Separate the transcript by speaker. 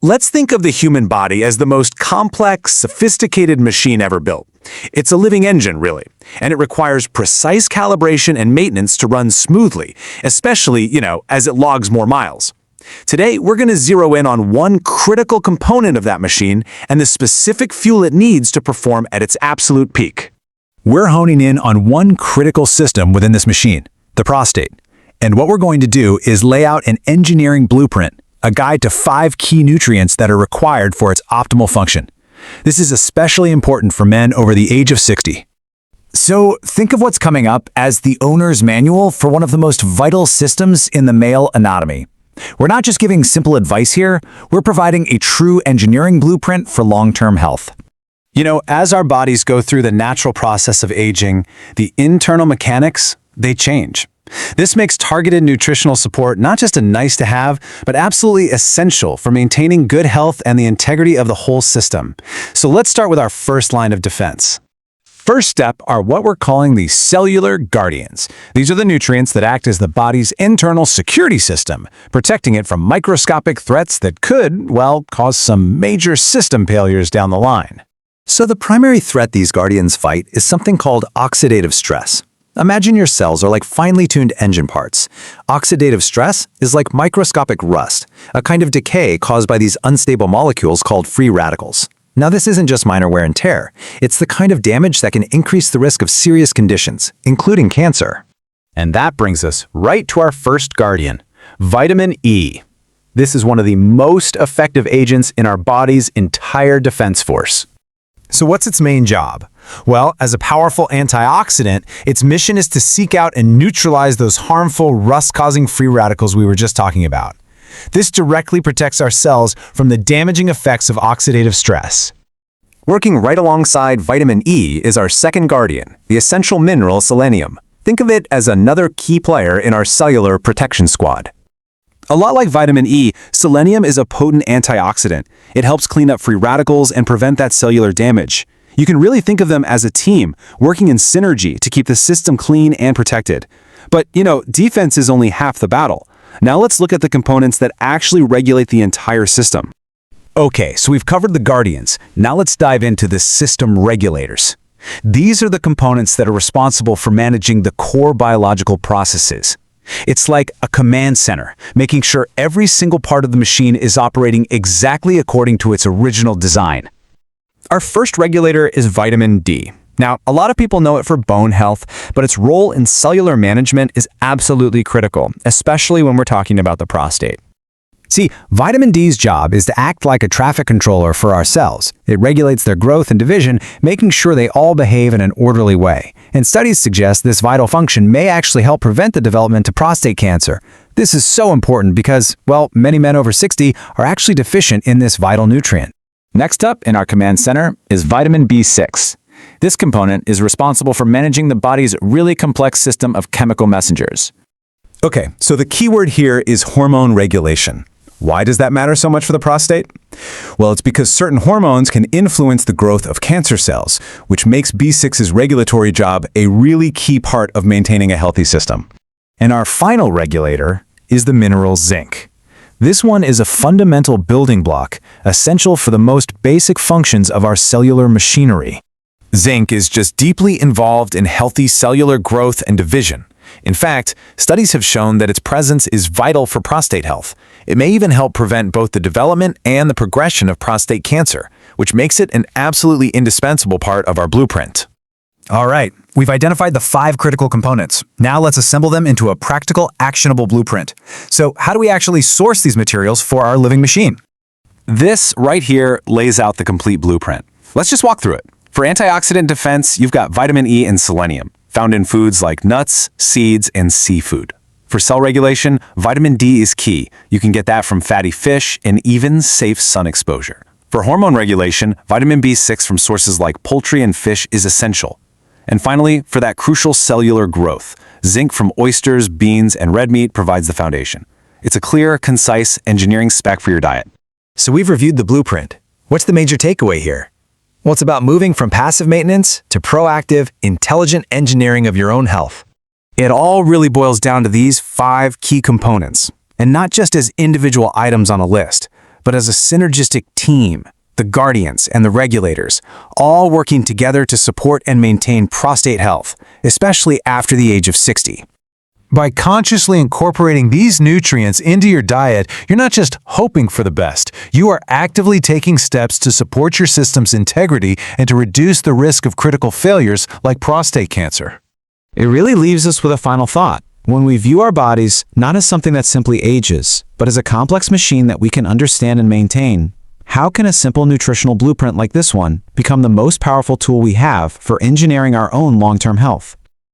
Speaker 1: Let's think of the human body as the most complex, sophisticated machine ever built. It's a living engine, really, and it requires precise calibration and maintenance to run smoothly, especially, as it logs more miles. Today, we're going to zero in on one critical component of that machine and the specific fuel it needs to perform at its absolute peak.
Speaker 2: We're honing in on one critical system within this machine, the prostate. And what we're going to do is lay out an engineering blueprint, a guide to 5 key nutrients that are required for its optimal function. This is especially important for men over the age of 60. So think of what's coming up as the owner's manual for one of the most vital systems in the male anatomy. We're not just giving simple advice here, we're providing a true engineering blueprint for long-term health. As our bodies go through the natural process of aging, the internal mechanics, they change. This makes targeted nutritional support not just a nice to have, but absolutely essential for maintaining good health and the integrity of the whole system. So let's start with our first line of defense. First step are what we're calling the cellular guardians. These are the nutrients that act as the body's internal security system, protecting it from microscopic threats that could, cause some major system failures down the line. So the primary threat these guardians fight is something called oxidative stress. Imagine your cells are like finely tuned engine parts. Oxidative stress is like microscopic rust, a kind of decay caused by these unstable molecules called free radicals. Now, this isn't just minor wear and tear. It's the kind of damage that can increase the risk of serious conditions, including cancer. And that brings us right to our first guardian, vitamin E. This is one of the most effective agents in our body's entire defense force. So what's its main job? Well, as a powerful antioxidant, its mission is to seek out and neutralize those harmful, rust-causing free radicals we were just talking about. This directly protects our cells from the damaging effects of oxidative stress. Working right alongside vitamin E is our second guardian, the essential mineral selenium. Think of it as another key player in our cellular protection squad. A lot like vitamin E, selenium is a potent antioxidant. It helps clean up free radicals and prevent that cellular damage. You can really think of them as a team, working in synergy to keep the system clean and protected. But, defense is only half the battle. Now let's look at the components that actually regulate the entire system. Okay, so we've covered the guardians. Now let's dive into the system regulators. These are the components that are responsible for managing the core biological processes. It's like a command center, making sure every single part of the machine is operating exactly according to its original design. Our first regulator is vitamin D. Now, a lot of people know it for bone health, but its role in cellular management is absolutely critical, especially when we're talking about the prostate. See, vitamin D's job is to act like a traffic controller for our cells. It regulates their growth and division, making sure they all behave in an orderly way. And studies suggest this vital function may actually help prevent the development of prostate cancer. This is so important because, many men over 60 are actually deficient in this vital nutrient. Next up in our command center is vitamin B6. This component is responsible for managing the body's really complex system of chemical messengers. Okay, so the key word here is hormone regulation. Why does that matter so much for the prostate? Well, it's because certain hormones can influence the growth of cancer cells, which makes B6's regulatory job a really key part of maintaining a healthy system. And our final regulator is the mineral zinc. This one is a fundamental building block, essential for the most basic functions of our cellular machinery. Zinc is just deeply involved in healthy cellular growth and division. In fact, studies have shown that its presence is vital for prostate health. It may even help prevent both the development and the progression of prostate cancer, which makes it an absolutely indispensable part of our blueprint. All right, we've identified the 5 critical components. Now let's assemble them into a practical, actionable blueprint. So how do we actually source these materials for our living machine? This right here lays out the complete blueprint. Let's just walk through it. For antioxidant defense, you've got vitamin E and selenium, found in foods like nuts, seeds, and seafood. For cell regulation, vitamin D is key. You can get that from fatty fish and even safe sun exposure. For hormone regulation, vitamin B6 from sources like poultry and fish is essential. And finally, for that crucial cellular growth, zinc from oysters, beans, and red meat provides the foundation. It's a clear, concise engineering spec for your diet. So we've reviewed the blueprint. What's the major takeaway here? Well, it's about moving from passive maintenance to proactive, intelligent engineering of your own health. It all really boils down to these 5 key components, and not just as individual items on a list,
Speaker 1: but as a synergistic team, the guardians and the regulators, all working together to support and maintain prostate health, especially after the age of 60.
Speaker 2: By consciously incorporating these nutrients into your diet, you're not just hoping for the best. You are actively taking steps to support your system's integrity and to reduce the risk of critical failures like prostate cancer.
Speaker 1: It really leaves us with a final thought. When we view our bodies not as something that simply ages, but as a complex machine that we can understand and maintain, how can a simple nutritional blueprint like this one become the most powerful tool we have for engineering our own long-term health?